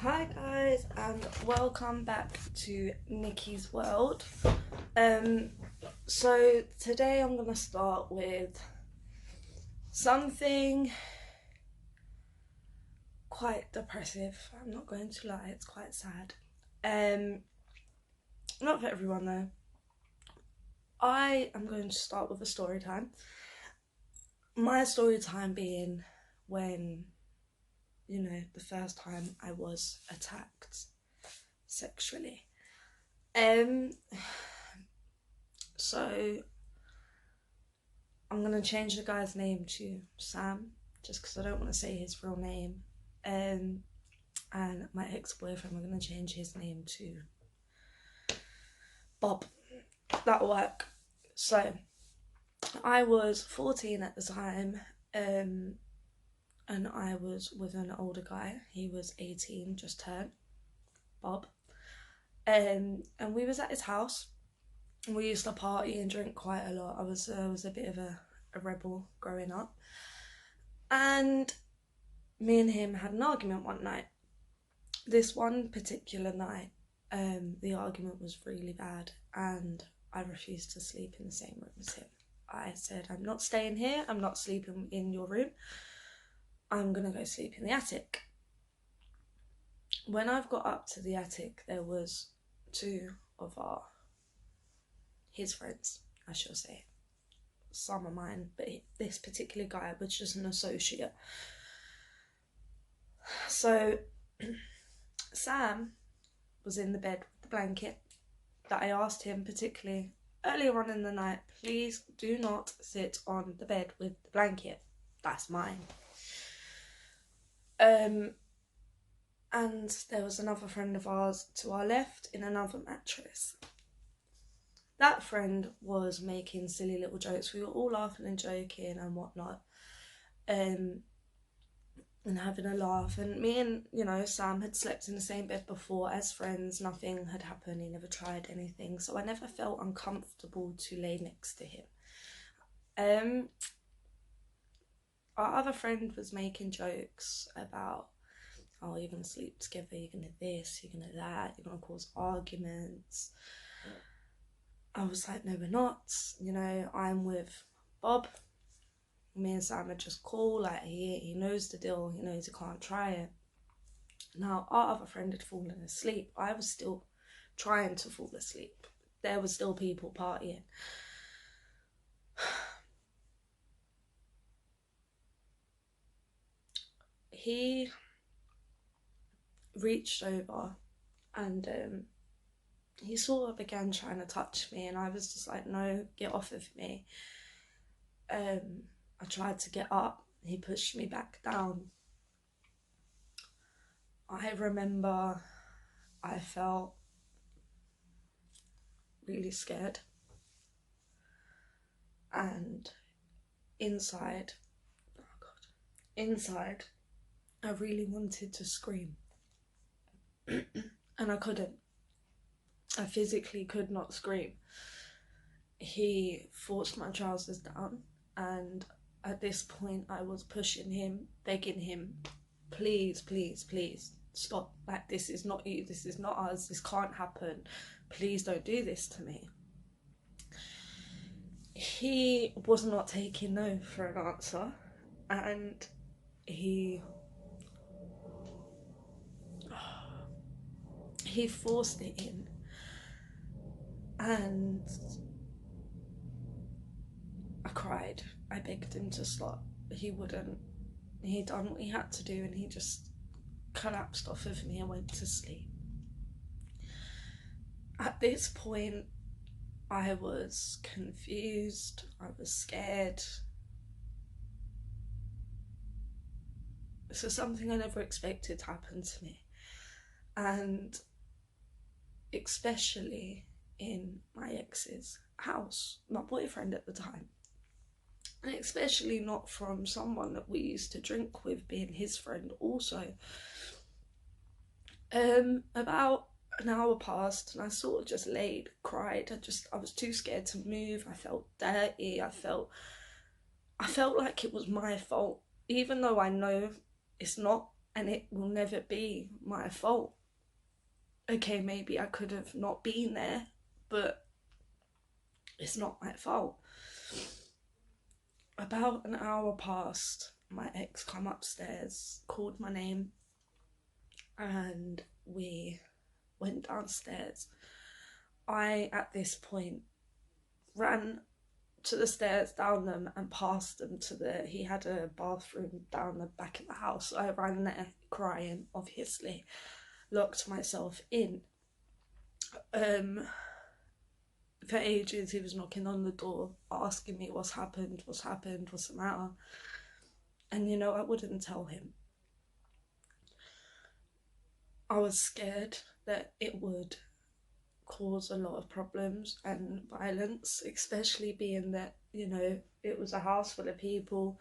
Hi guys, and welcome back to Niki's world. So today I'm gonna start with something quite depressive. I'm not going to lie, it's quite sad. Not for everyone though. I am going to start with a story time. My story time being when, the first time I was attacked sexually. So I'm going to change the guy's name to Sam, just because I don't want to say his real name. And my ex-boyfriend, we're going to change his name to Bob. That'll work. So I was 14 at the time, and I was with an older guy. He was 18, just turned, Bob. And we was at his house. We used to party and drink quite a lot. I was a bit of a rebel growing up. And me and him had an argument one night. This one particular night, the argument was really bad and I refused to sleep in the same room as him. I said, I'm not staying here, I'm not sleeping in your room, I'm gonna go sleep in the attic. When I've got up to the attic, there was two of his friends, I shall say. Some of mine, but this particular guy was just an associate. So Sam was in the bed with the blanket that I asked him, particularly earlier on in the night, please do not sit on the bed with the blanket, that's mine. And there was another friend of ours to our left in another mattress. That friend was making silly little jokes. We were all laughing and joking and whatnot, and having a laugh. And me and, Sam had slept in the same bed before as friends. Nothing had happened. He never tried anything. So I never felt uncomfortable to lay next to him. Our other friend was making jokes about, oh, you're going to sleep together, you're going to this, you're going to that, you're going to cause arguments. I was like, no, we're not. I'm with Bob. Me and Sam are just cool. Like, he knows the deal. He knows he can't try it. Now, our other friend had fallen asleep. I was still trying to fall asleep. There were still people partying. He reached over and he sort of began trying to touch me, and I was just like, no, get off of me. I tried to get up. He pushed me back down. I remember I felt really scared, and inside, I really wanted to scream and I couldn't. I physically could not scream. He forced my trousers down, and at this point I was pushing him, begging him, please, please, please stop. Like, this is not you, this is not us, this can't happen, please don't do this to me. He was not taking no for an answer, and he forced it in, and I cried. I begged him to stop. He wouldn't. He done what he had to do, and he just collapsed off of me and went to sleep. At this point, I was confused, I was scared. This is something I never expected to happen to me, and especially in my ex's house, my boyfriend at the time, and especially not from someone that we used to drink with, being his friend also. About an hour passed and I sort of just laid, cried. I was too scared to move. I felt dirty. I felt like it was my fault, even though I know it's not. and it will never be my fault. Okay, maybe I could have not been there, but it's not my fault. About an hour passed, my ex come upstairs, called my name, and we went downstairs. I, at this point, ran to the stairs, down them, and past them to he had a bathroom down the back of the house. So I ran there crying, obviously, locked myself in. For ages he was knocking on the door, asking me what's happened, what's the matter. And you know, I wouldn't tell him. I was scared that it would cause a lot of problems and violence, especially being that, you know, it was a house full of people.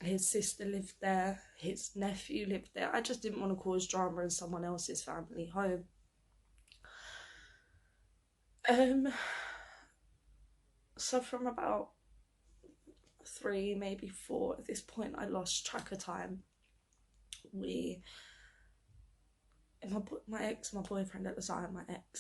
His sister lived there, his nephew lived there. I just didn't want to cause drama in someone else's family home. So from about 3, maybe 4, at this point I lost track of time. My boyfriend at the time,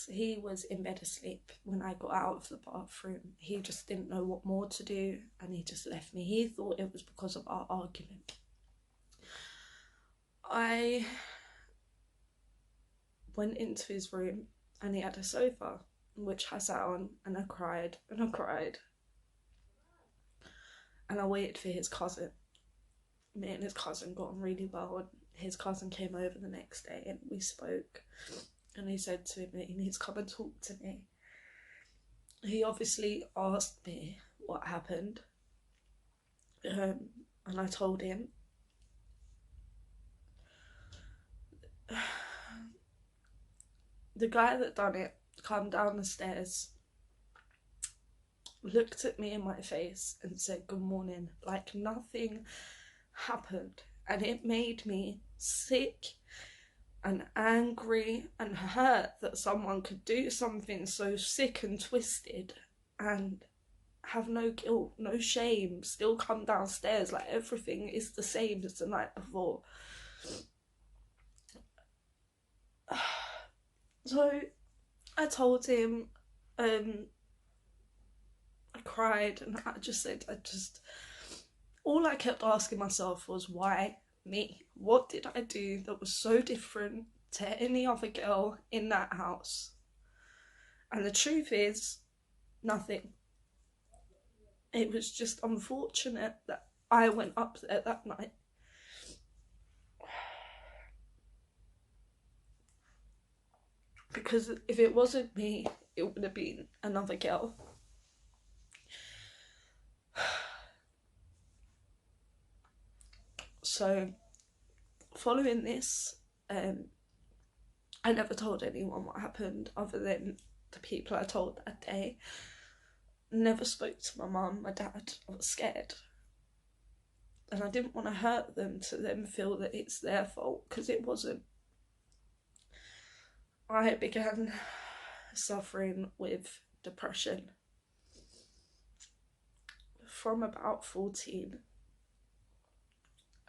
he was in bed asleep when I got out of the bathroom. He just didn't know what more to do, and he just left me. He thought it was because of our argument. I went into his room, and he had a sofa, which I sat on, and I cried, and I cried. And I waited for his cousin. Me and his cousin got on really well, and his cousin came over the next day and we spoke, and he said to me he needs to come and talk to me. He obviously asked me what happened, and I told him. The guy that done it come down the stairs, looked at me in my face and said good morning, like nothing happened. And it made me sick and angry and hurt that someone could do something so sick and twisted and have no guilt, no shame, still come downstairs like everything is the same as the night before. So I told him, I cried, and I just said, all I kept asking myself was, why me? What did I do that was so different to any other girl in that house? And the truth is, nothing. It was just unfortunate that I went up there that night. Because if it wasn't me, it would have been another girl. So, following this, I never told anyone what happened other than the people I told that day. Never spoke to my mum, my dad. I was scared. And I didn't want to hurt them to then feel that it's their fault, because it wasn't. I began suffering with depression from about 14.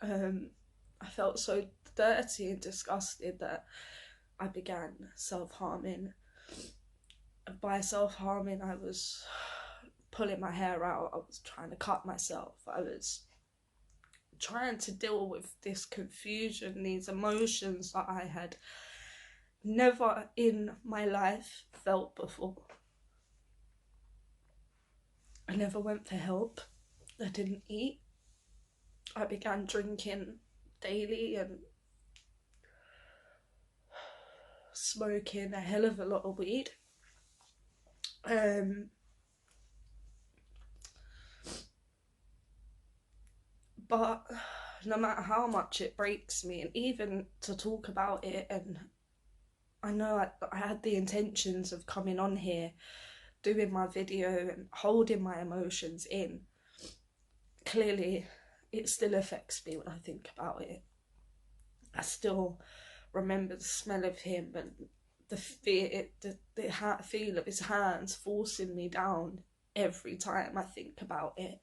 I felt so dirty and disgusted that I began self-harming. By self-harming, I was pulling my hair out, I was trying to cut myself, I was trying to deal with this confusion, these emotions that I had never in my life felt before. I never went for help, I didn't eat, I began drinking daily and smoking a hell of a lot of weed. But no matter how much it breaks me, and even to talk about it, and I know I had the intentions of coming on here, doing my video and holding my emotions in, clearly it still affects me when I think about it. I still remember the smell of him and the feel of his hands forcing me down every time I think about it.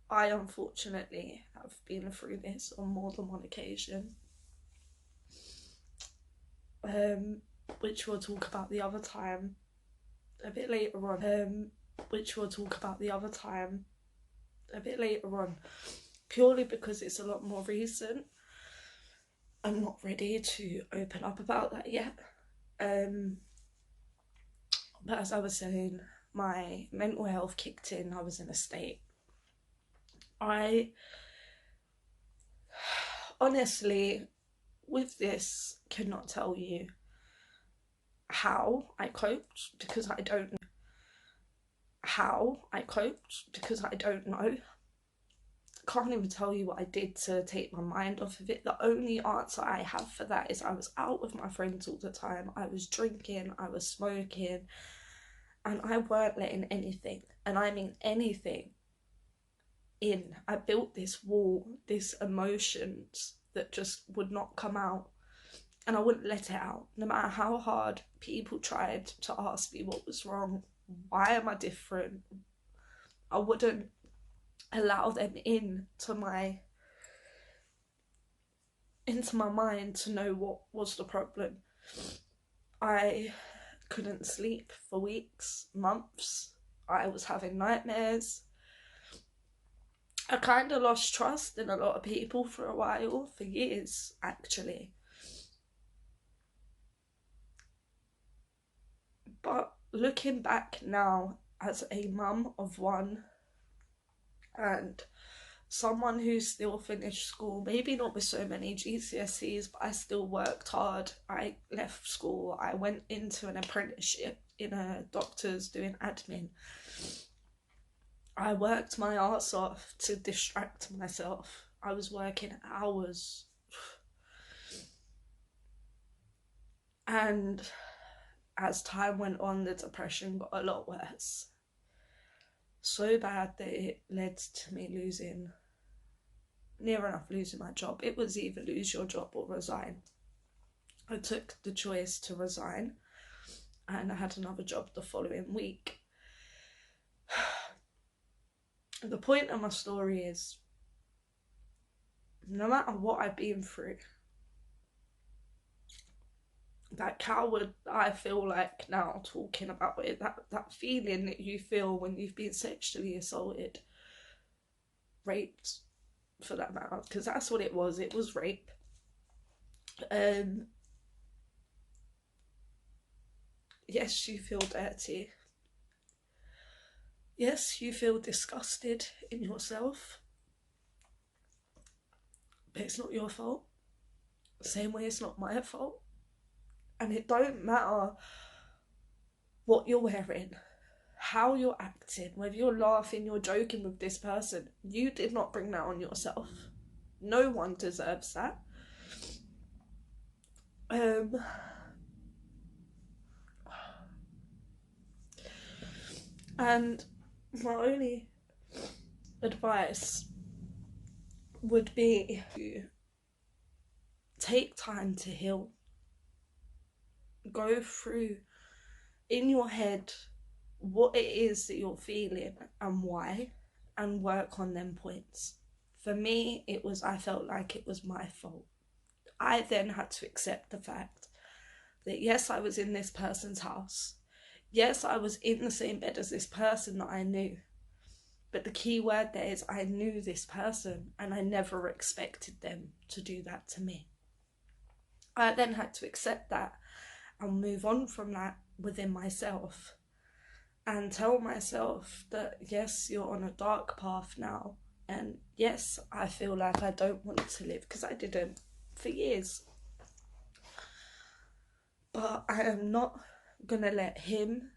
I unfortunately have been through this on more than one occasion, which we'll talk about the other time a bit later on. Purely because it's a lot more recent. I'm not ready to open up about that yet. But as I was saying, my mental health kicked in. I was in a state. I honestly, with this, cannot tell you how I coped because I don't know. Can't even tell you what I did to take my mind off of it. The only answer I have for that is I was out with my friends all the time. I was drinking, I was smoking, and I weren't letting anything, and I mean anything, in. I built this wall, this emotions that just would not come out, and I wouldn't let it out. No matter how hard people tried to ask me what was wrong, why am I different, I wouldn't allow them into my mind to know what was the problem. I couldn't sleep for weeks, months. I was having nightmares. I kind of lost trust in a lot of people for a while, for years actually. But looking back now as a mum of one and someone who still finished school, maybe not with so many GCSEs, but I still worked hard. I left school, I went into an apprenticeship in a doctor's doing admin. I worked my arse off to distract myself. I was working hours. And as time went on, the depression got a lot worse. So bad that it led to me near enough losing my job. It was either lose your job or resign. I took the choice to resign, and I had another job the following week. The point of my story is, no matter what I've been through, that coward I feel like now talking about it, that feeling that you feel when you've been sexually assaulted, raped for that matter, because that's what it was rape. Yes, you feel dirty. Yes, you feel disgusted in yourself, but it's not your fault. The same way it's not my fault. And it don't matter what you're wearing, how you're acting, whether you're laughing, you're joking with this person. You did not bring that on yourself. No one deserves that. And my only advice would be to take time to heal. Go through in your head what it is that you're feeling and why, and work on them points. For me, I felt like it was my fault. I then had to accept the fact that yes, I was in this person's house. Yes, I was in the same bed as this person that I knew. But the key word there is I knew this person, and I never expected them to do that to me. I then had to accept that and move on from that within myself, and tell myself that yes, you're on a dark path now, and yes, I feel like I don't want to live, because I didn't for years. But I am not gonna let him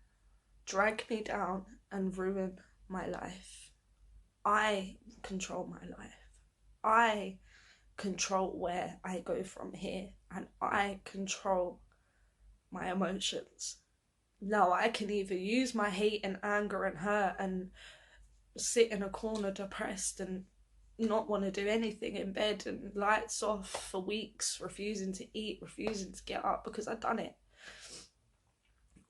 drag me down and ruin my life. I control my life. I control where I go from here, and I control my emotions. Now I can either use my hate and anger and hurt and sit in a corner depressed and not want to do anything in bed and lights off for weeks, refusing to eat, refusing to get up because I've done it.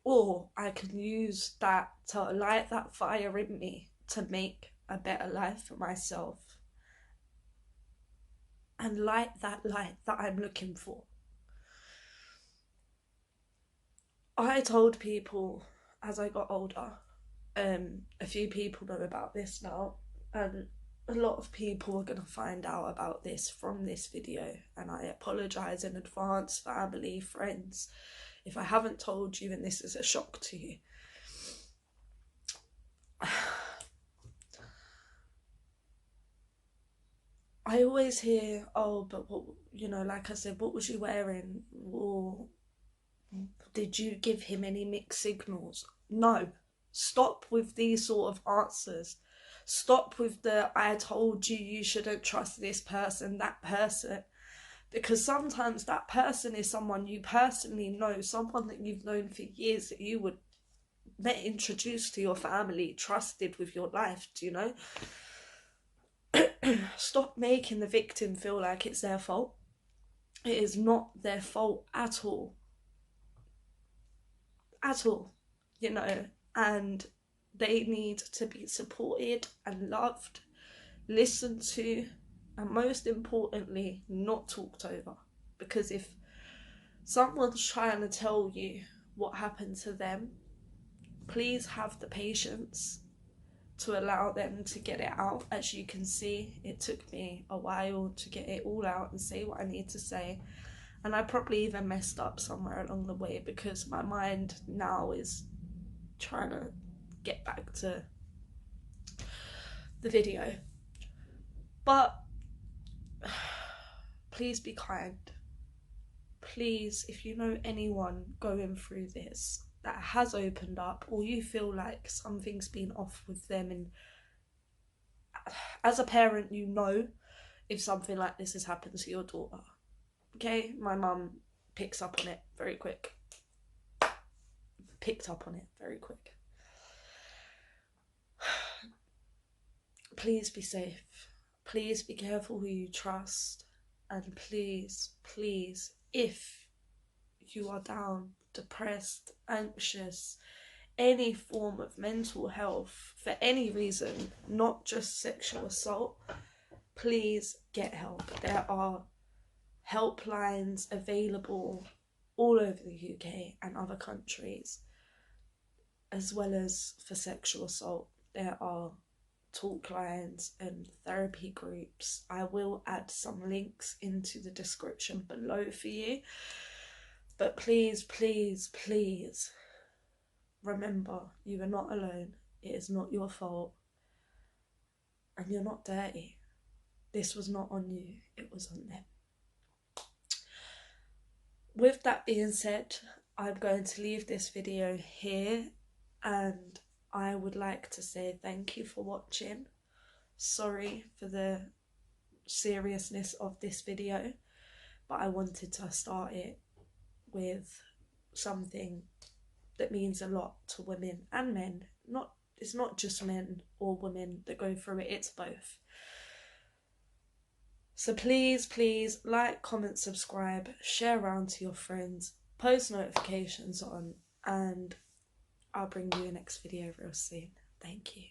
Or I can use that to light that fire in me to make a better life for myself and light that I'm looking for. I told people as I got older, a few people know about this now, and a lot of people are going to find out about this from this video, and I apologise in advance, family, friends, if I haven't told you and this is a shock to you. I always hear, oh, but what, you know, like I said, what was you wearing? Or did you give him any mixed signals? No. Stop with these sort of answers. Stop with the, I told you you shouldn't trust this person, that person. Because sometimes that person is someone you personally know, someone that you've known for years, that you would met introduced to your family, trusted with your life, do you know? Stop making the victim feel like it's their fault. It is not their fault at all. At all, you know, and they need to be supported and loved, listened to, and most importantly, not talked over. Because if someone's trying to tell you what happened to them, please have the patience to allow them to get it out. As you can see, it took me a while to get it all out and say what I need to say, and I probably even messed up somewhere along the way because my mind now is trying to get back to the video. But please be kind. Please, if you know anyone going through this that has opened up, or you feel like something's been off with them, and as a parent you know if something like this has happened to your daughter, okay? My mum picks up on it very quick. Please be safe. Please be careful who you trust. And please, if you are down, depressed, anxious, any form of mental health for any reason, not just sexual assault, please get help. There are helplines available all over the UK and other countries, as well as for sexual assault. There are talk lines and therapy groups. I will add some links into the description below for you. But please, remember, you are not alone. It is not your fault. And you're not dirty. This was not on you, it was on them. With that being said, I'm going to leave this video here, and I would like to say thank you for watching. Sorry for the seriousness of this video, but I wanted to start it with something that means a lot to women and men. It's not just men or women that go through it, it's both. So please like, comment, subscribe, share around to your friends, post notifications on, and I'll bring you a next video real soon. Thank you.